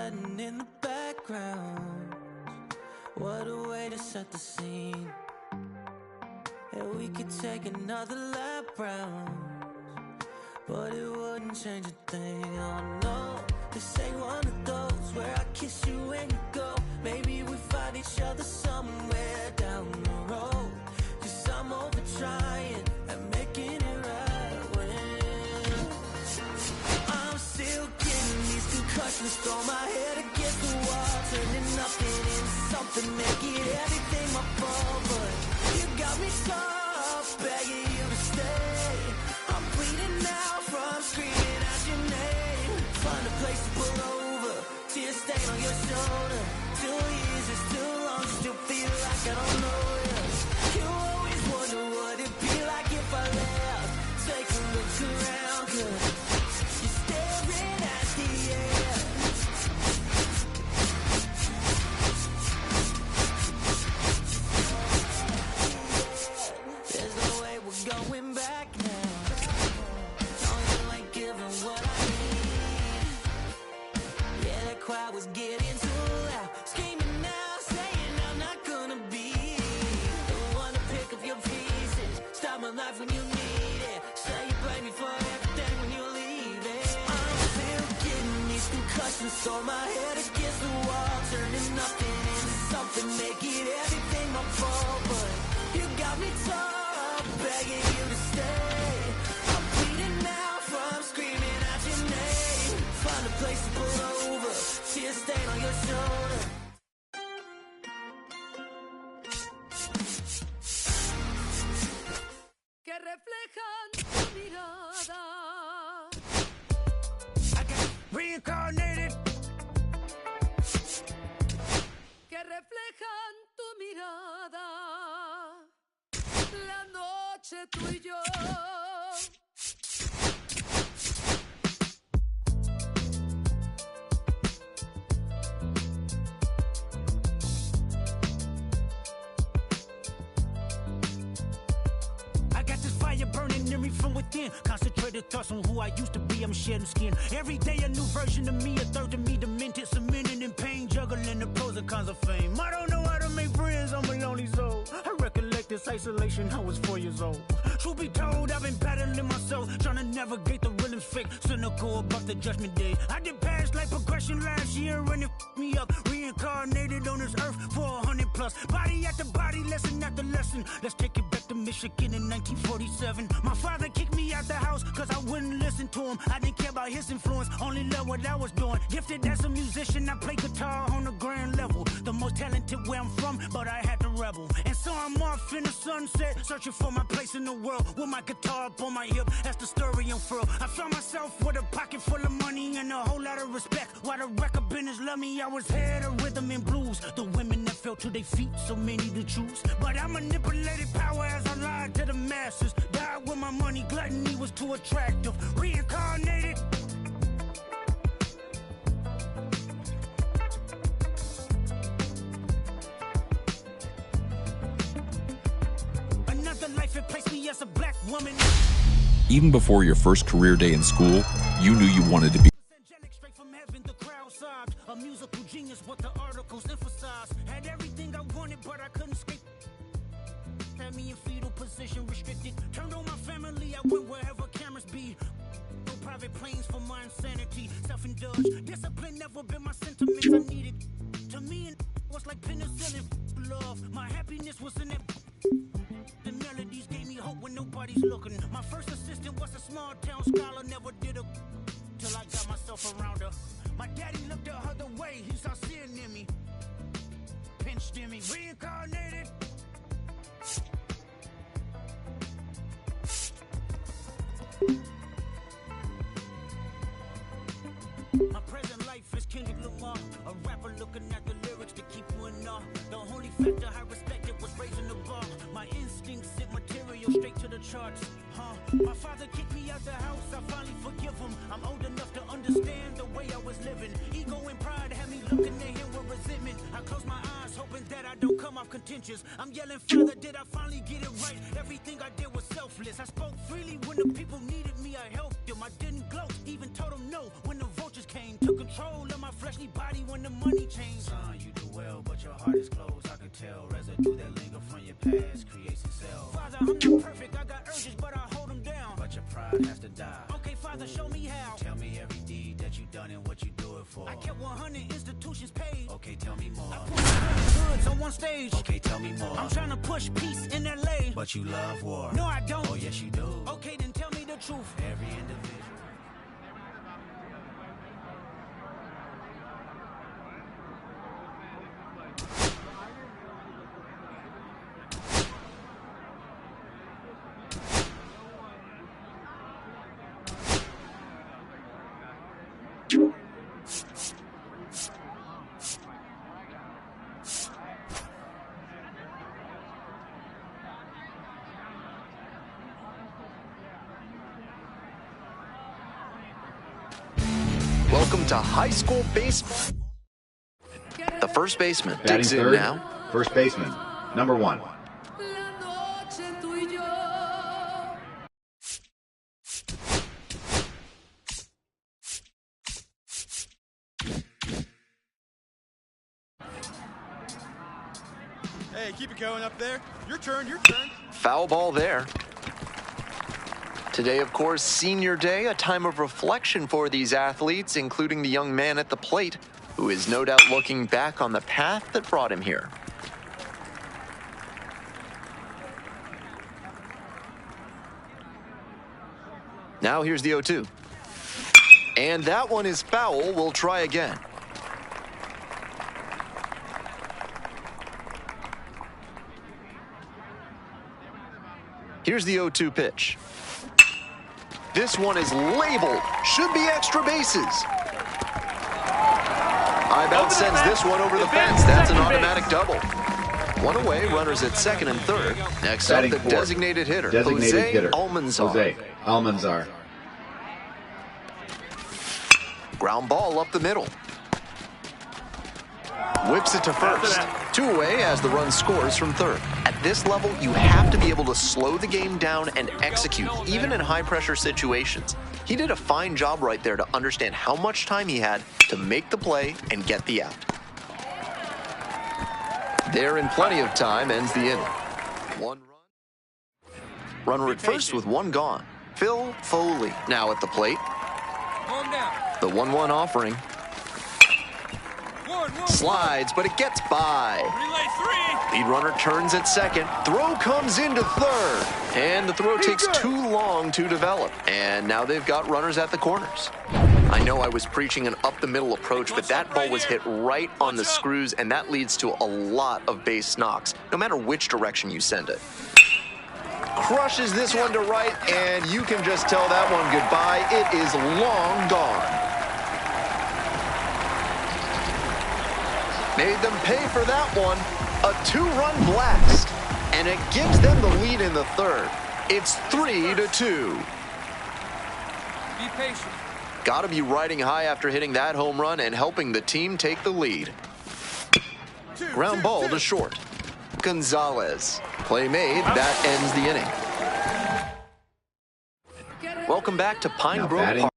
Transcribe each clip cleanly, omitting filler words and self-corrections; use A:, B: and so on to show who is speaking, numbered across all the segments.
A: chatting in the background. What a way to set the scene. And we could take another lap round, but it wouldn't change a thing. Oh no, this ain't one of those where I kiss you when you go. Maybe we find each other somewhere down the road. Cause I'm over trying and making it right when I'm still getting these concussions. Throw my head against the wall, turning nothing into something, making everything my fault. But you got me soft, begging you to stay. I'm bleeding now from screaming out your name. Find a place to pull over, tears stain on your shoulder. 2 years is too long, still feel like I don't know you. You always wonder what it'd be like if I left. Take a look around, cause you're staring at the air. There's no way we're going back now. You ain't giving what I need. Yeah, that crowd was getting too loud, screaming now, saying I'm not gonna be the one to pick up your pieces, stop my life when you need it, say you blame me for everything when you're leaving. I'm still getting these concussions, throw my head against the wall, turning nothing into something, making everything my fault. But you got me tough, begging you to stay. I'm bleeding now from screaming out your name. Find a place to pull over, tears stain on your shoulder.
B: Que reflejan tu mirada.
C: I got reincarnated.
B: Que reflejan tu mirada. La noche tú y yo.
C: I got this fire burning in me from within. Concentrated thoughts on who I used to be. I'm shedding skin. Every day a new version of me, a third of me demented, cemented in pain, juggling the pros and cons of fame. I don't know how to make friends, I'm a lonely soul. I recollect this isolation, I was 4 years old. Truth be told, I've been battling myself, trying to navigate the real and fake, cynical about the judgment day. I did past life progression last year and it f***ed me up. Reincarnated on this earth for 100 plus. Body after body, lesson after lesson. Let's take it back to Michigan in 1947. My father kicked me out the house cause I wouldn't listen to him. I didn't care about his influence, only loved what I was doing. Gifted as a musician, I play guitar on a grand level. The most talented where I'm from, but I had to rebel. And so I'm off in the sunset, searching for my place in the world. With my guitar up on my hip, that's the story unfurled. I found myself with a pocket full of money and a whole lot of respect. While the record business loved me, I was head of rhythm and blues. The women that fell to their feet, so many to choose. But I manipulated power as I lied to the masses. Died with my money, gluttony was too attractive. Reincarnated. Another life it placed me as a black woman.
D: Even before your first career day in school, you knew you wanted to be.
C: Angelic straight from heaven, the crowd sobbed. A musical genius, what the articles emphasized. Had everything I wanted, but I couldn't escape. Had me in fetal position, restricted. Turned on my family, I went wherever cameras be. No private planes for my insanity. Self-indulged, discipline never been my sentiments. I needed. To me, it was like penicillin. Love, my happiness was in it. The melodies gave me hope when nobody's looking. My first assistant was a small town scholar, never did a till I got myself around her. My daddy looked at her the way he saw sin in me, pinched in me, reincarnated. My present life is Kendrick Lamar, a rapper looking at the lyrics to keep you in awe. The only factor I respected was raising the bar. My instincts sent material straight to the charts. My father kicked me out the house, I finally forgive him. I'm old enough to understand the way I was living. Ego and pride had me looking at him with resentment. I close my eyes, hoping that I don't come off contentious. I'm yelling, Father, did I finally get it right? Everything I did was selfless. I spoke freely when the people needed me, I helped them. I didn't gloat, even told them no when the vultures came. cocaine. Took control of my fleshly body when the money changed. Son, you do well, but your heart is closed. I can tell residue that linger from your past creates itself. Father, I'm not perfect. I got urges, but I hold them down. But your pride has to die. Okay, Father, show me how. Tell me every deed that you done and what you do it for. I kept 100 institutions paid. Okay, tell me more. I put 100 hoods on one stage. Okay, tell me more. I'm trying to push peace in LA. But you love war. No, I don't. Oh, yes, you do. Okay, then tell me the truth. Every individual.
E: Welcome to high school baseball. The first baseman
F: Batting
E: digs in
F: third,
E: now.
F: first baseman, number 1.
B: La noche tú y yo.
G: Hey, keep it going up there. Your turn, your turn.
E: Foul ball there. Today, of course, senior day, a time of reflection for these athletes, including the young man at the plate, who is no doubt looking back on the path that brought him here. Now here's the 0-2. And that one is foul. We'll try again. Here's the 0-2 pitch. This one is labeled. Should be extra bases. I about sends this one over the fence. That's an automatic double. One away, runners at second and third. Next up, the designated hitter, Jose Almanzar.
F: Jose Almanzar.
E: Ground ball up the middle. Whips it to first. 2 away as the run scores from third. At this level, you have to be able to slow the game down and execute, even in high-pressure situations. He did a fine job right there to understand how much time he had to make the play and get the out. There in plenty of time ends the inning. 1 run. Runner at first with 1 gone. Phil Foley now at the plate. The 1-1 offering. Slides, but it gets by. Lead runner turns at second. Throw comes into third. And the throw takes too long to develop. And now they've got runners at the corners. I know I was preaching an up-the-middle approach, but that ball was hit right on the screws, and that leads to a lot of base knocks, no matter which direction you send it. Crushes this one to right, and you can just tell that one goodbye. It is long gone. Made them pay for that one. A 2-run blast. And it gives them the lead in the third. It's 3-2.
G: Be patient.
E: Gotta be riding high after hitting that home run and helping the team take the lead. Ground ball to short. Gonzalez. Play made. That ends the inning. Welcome back to Pine Grove Park.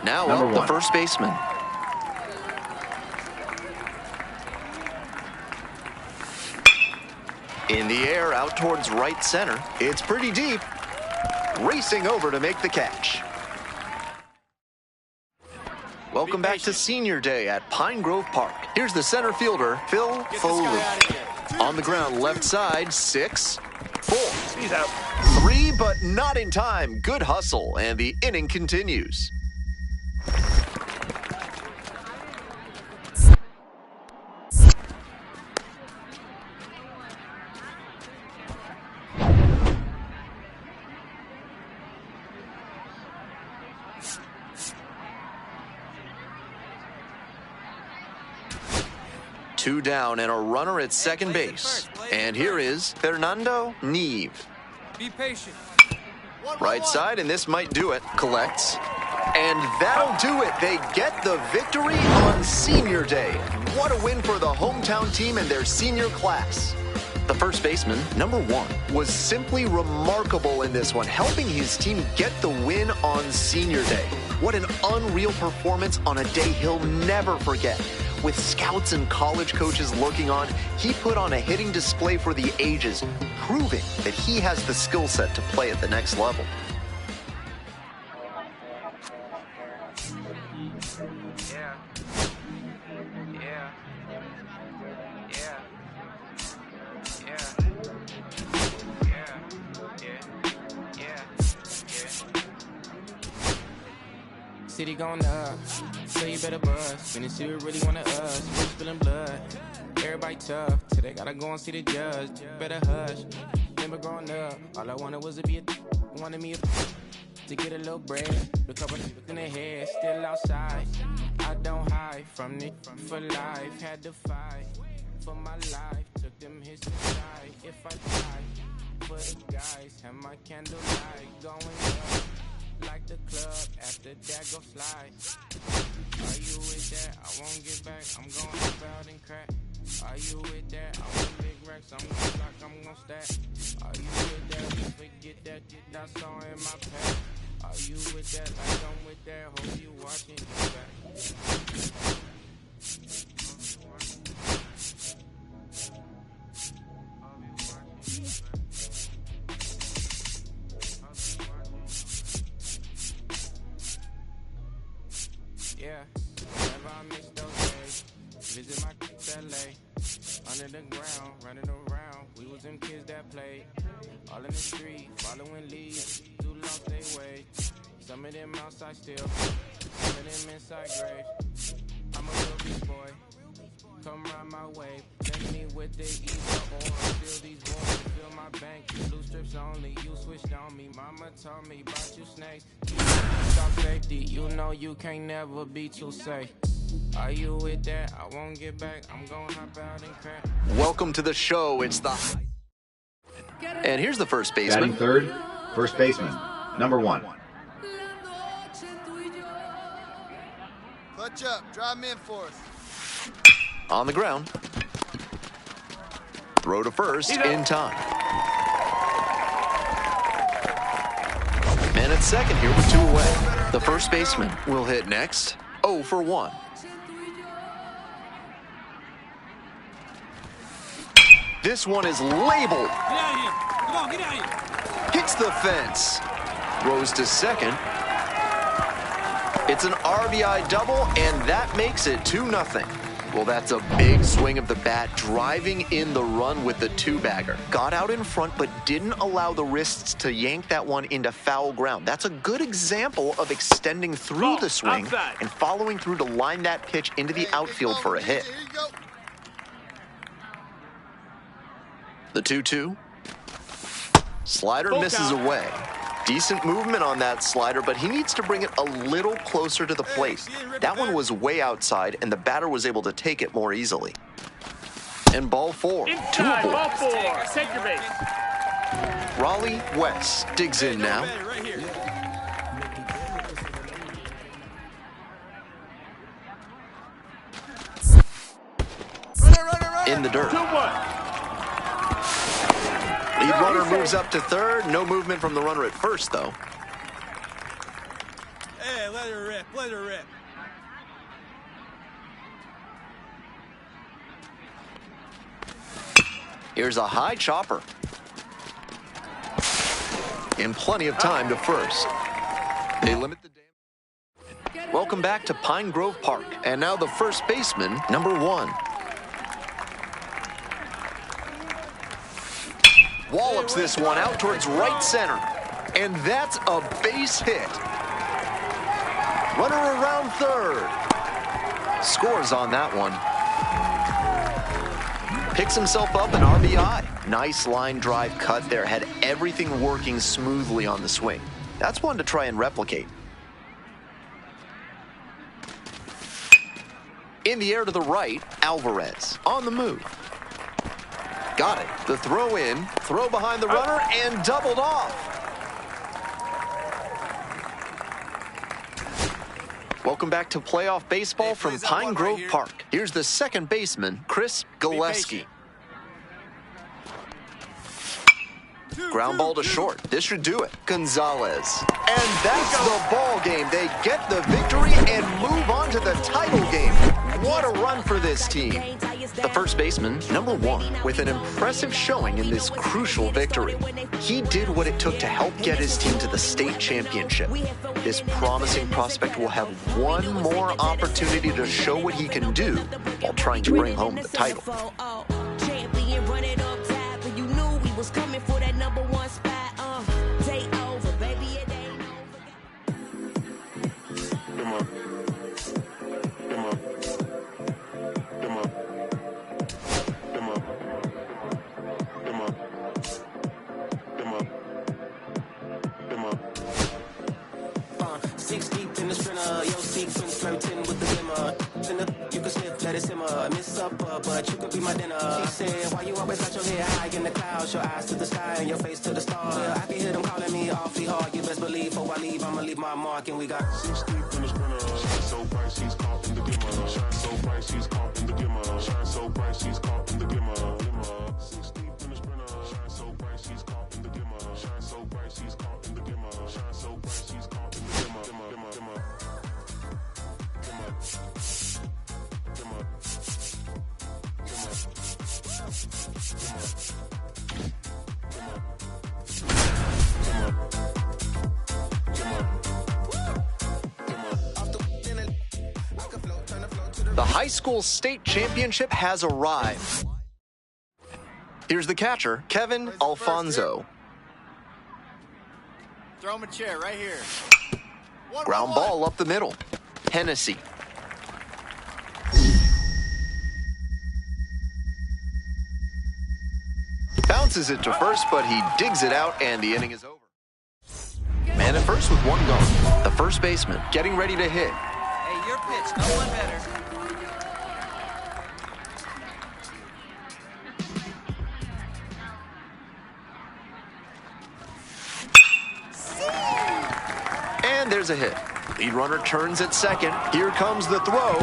E: Now up the first baseman. In the air, out towards right center. It's pretty deep. Racing over to make the catch. Welcome back to Senior Day at Pine Grove Park. Here's the center fielder, Phil Foley. On the ground, left side, 6, 4.
G: He's out.
E: 3, but not in time. Good hustle, and the inning continues. 2 down and a runner at second base. And here is Fernando Neve.
G: Be patient.
E: Right side, and this might do it. Collects. And that'll do it. They get the victory on Senior Day. What a win for the hometown team and their senior class. The first baseman, number 1, was simply remarkable in this one, helping his team get the win on Senior Day. What an unreal performance on a day he'll never forget. With scouts and college coaches looking on, he put on a hitting display for the ages, proving that he has the skill set to play at the next level.
H: City going up, so you better buzz. When the city really wanted us, we're spilling blood. Everybody tough, today gotta go and see the judge. Better hush. Remember growing up, all I wanted was to be wanted me to get a little bread. Look up in the head, still outside. I don't hide from it for life. Had to fight for my life. Took them hits aside. If I die for the guys, have my candlelight going up. Like the club, after that go slide. Are you with that? I won't get back, I'm gon' hop out and crack. Are you with that? I want big racks, I'm gon' stock, I'm gon' stack. Are you with that? Forget that, that's all in my pack. Are you with that? Like I'm with that, hope you watching your back. Yeah, whenever I miss those days, visit my LA. Under the ground, running around, we was them kids that played. All in the street, following leads, who lost their way. Some of them outside still, some of them inside graves. I'm a real beast boy, come round my way. Thank me with the evil orange, fill these boys to fill my bank. Blue strips only, you switched on me. Mama told me about you snakes. Stop safety, you know you can't never be too safe. Are you with that? I won't get back, I'm gonna hop out and crack.
E: Welcome to the show. It's the... And here's the first baseman.
F: Batting third, first baseman, number 1.
G: Clutch up. Drive him in for us.
E: On the ground. Throw to first in time. And at second here with 2 away. The first baseman will hit next. 0 for 1. This one is labeled.
C: Get out of here. Come on, get out of here.
E: Hits the fence. Throws to second. It's an RBI double, and that makes it 2-0. Well, that's a big swing of the bat, driving in the run with the 2-bagger. Got out in front, but didn't allow the wrists to yank that one into foul ground. That's a good example of extending through the swing and following through to line that pitch into the outfield for a hit.
G: Here you go.
E: The 2-2. Slider misses away. Decent movement on that slider, but he needs to bring it a little closer to the plate. That one was way outside, and the batter was able to take it more easily. And ball 4. 2
I: Inside,
E: aboard.
I: ball 4, second base.
E: Raleigh West digs in now.
G: Right here.
E: In the dirt.
I: 2-1.
E: Lead runner moves up to third. No movement from the runner at first, though.
G: Hey, let her rip. Let her rip.
E: Here's a high chopper. And plenty of time to first. They limit the damage. Welcome back to Pine Grove Park. And now the first baseman, number 1. Wallops this one out towards right center. And that's a base hit. Runner around third. Scores on that one. Picks himself up an RBI. Nice line drive cut there. Had everything working smoothly on the swing. That's one to try and replicate. In the air to the right, Alvarez on the move. Got it. The throw in, throw behind the runner, and doubled off. Welcome back to playoff baseball from Pine Grove Park. Here's the second baseman, Chris Gillespie. Ground ball to short. This should do it. Gonzalez. And that's the ball game. They get the victory and move on to the title game. What a run for this team. The first baseman, number 1, with an impressive showing in this crucial victory. He did what it took to help get his team to the state championship. This promising prospect will have one more opportunity to show what he can do while trying to bring home the title.
A: Was coming for that number 1 spot. Take over, baby, it ain't over.
I: Come on. Come on. Come on. Come on. Come on. Come on. Come on. 6 deep in the sprinter, your sequence flirting with the glimmer. You can sniff, let it simmer. Miss supper, but you could be my dinner. She said, why you always got your head high in the clouds? Your eyes to the sky and your face to the stars. I can hear them calling me awfully hard. You best believe before I leave, I'ma leave my mark. And we got 6 deep in the sprinter. Shine so bright, she's caught in the glimmer. Shine so bright, she's caught in the glimmer. Shine so bright, she's caught in the glimmer. 6 deep in the sprinter. Shine so bright, she's caught in the glimmer. Shine so bright, she's caught in the glimmer. Shine so bright, she's caught in the glimmer.
E: The high school state championship has arrived. Here's the catcher, Kevin Alfonso.
G: Throw him a chair right here.
E: Ground ball up the middle. Hennessy. Bounces it to first, but he digs it out, and the inning is over. Man at first with 1 gone. The first baseman getting ready to hit.
J: Hey, your pitch, no one better.
E: And there's a hit. Lead runner turns at second. Here comes the throw,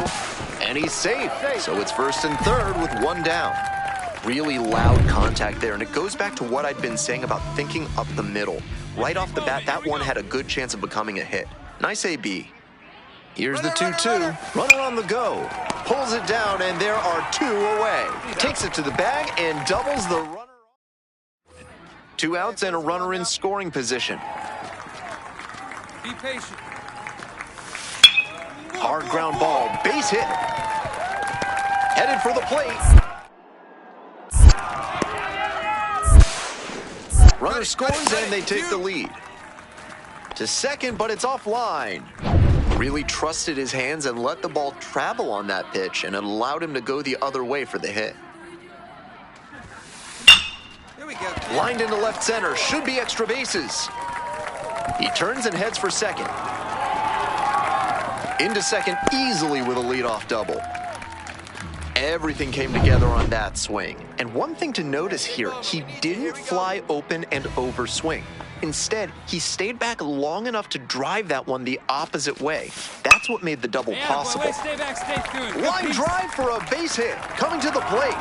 E: and he's safe. So it's first and third with 1 down. Really loud contact there, and it goes back to what I'd been saying about thinking up the middle. Right off the bat, that one had a good chance of becoming a hit. Nice AB. Here's the 2-2. Runner on the go. Pulls it down, and there are 2 away. Takes it to the bag and doubles the runner. 2 outs and a runner in scoring position.
J: Be patient.
E: Hard ground ball, base hit. Headed for the plate. Runner scores and they take the lead. To second, but it's offline. Really trusted his hands and let the ball travel on that pitch, and it allowed him to go the other way for the hit.
J: Here we go.
E: Lined into left center, should be extra bases. He turns and heads for second. Into second easily with a leadoff double. Everything came together on that swing. And one thing to notice here, he didn't fly open and overswing. Instead, he stayed back long enough to drive that one the opposite way. That's what made the double possible.
J: Boy, stay back, stay through.
E: Line drive for a base hit. Coming to the plate.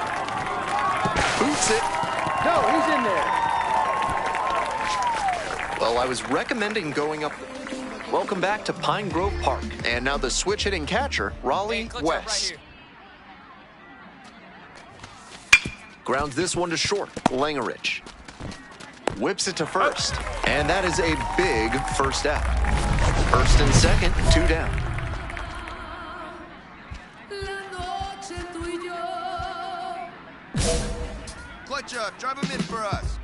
E: Boots it.
J: No, he's in there.
E: Well, I was recommending going up. Welcome back to Pine Grove Park. And now the switch hitting catcher, Raleigh West. Grounds this one to short, Langerich. Whips it to first, and that is a big first out. First and second, 2 down.
G: Clutch up, drive him in for us.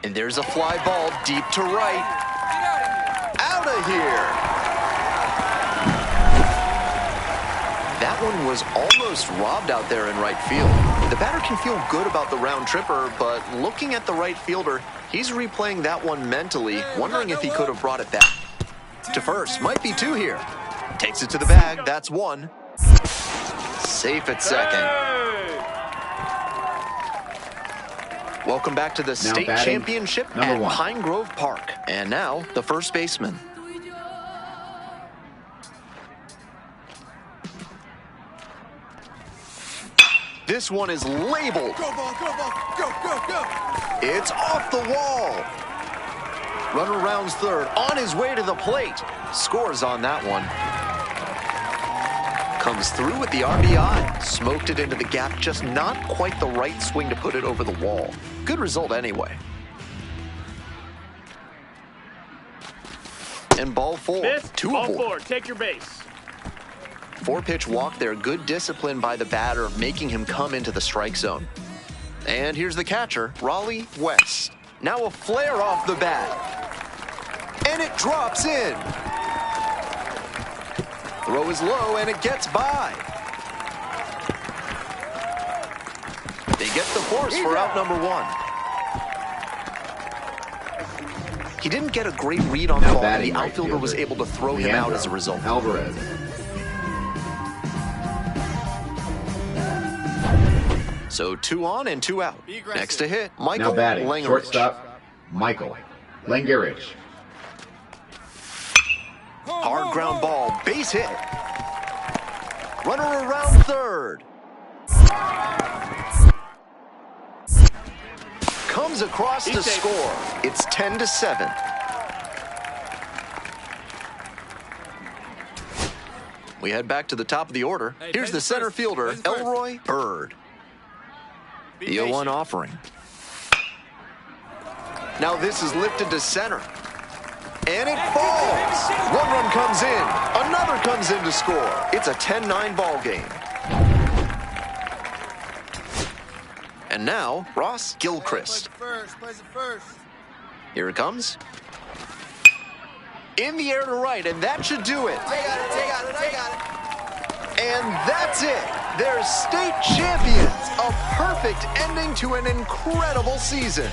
E: And there's a fly ball deep to right. Out of here. That one was almost robbed out there in right field. The batter can feel good about the round tripper, but looking at the right fielder, he's replaying that one mentally, wondering if he could have brought it back. To first, might be 2 here. Takes it to the bag, that's 1. Safe at second. Welcome back to the state championship at Pine Grove Park. And now, the first baseman. This one is labeled.
G: Go, ball, go, ball, go, go, go.
E: It's off the wall. Runner rounds third, on his way to the plate. Scores on that one. Comes through with the RBI. Smoked it into the gap, just not quite the right swing to put it over the wall. Good result anyway. And ball 4.
K: Fifth,
E: 2
K: ball
E: aboard.
K: 4, take your base.
E: 4-pitch walk there. Good discipline by the batter, making him come into the strike zone. And here's the catcher, Raleigh West. Now a flare off the bat. And it drops in. Throw is low, and it gets by. They get the force for out number 1. He didn't get a great read on the ball, and the outfielder was able to throw him out as a result.
F: Alvarez.
E: So 2 on and 2 out. Next to hit, Michael
F: Now batting,
E: Langerich.
F: shortstop, Michael Langerich.
E: Hard ground ball, base hit. Runner around third. Comes across to score. It's 10-7. We head back to the top of the order. Here's the center fielder, Elroy Bird. The 0-1 offering. Now this is lifted to center. And it falls. 1 run comes in. Another comes in to score. It's a 10-9 ball game. And now, Ross Gilchrist.
G: Plays it first.
E: Here it comes. In the air to right, and that should do it.
G: Take it.
E: And that's it. They're state champions. A perfect ending to an incredible season.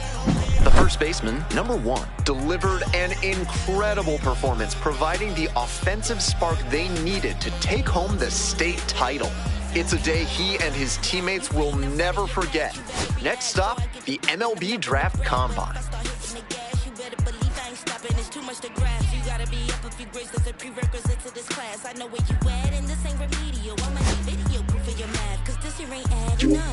E: The first baseman, number 1, delivered an incredible performance, providing the offensive spark they needed to take home the state title. It's a day he and his teammates will never forget. Next stop, the MLB Draft Combine.
B: I know where you at, and this ain't remedial. I'ma need video proof of your math, 'cause this here ain't adding up.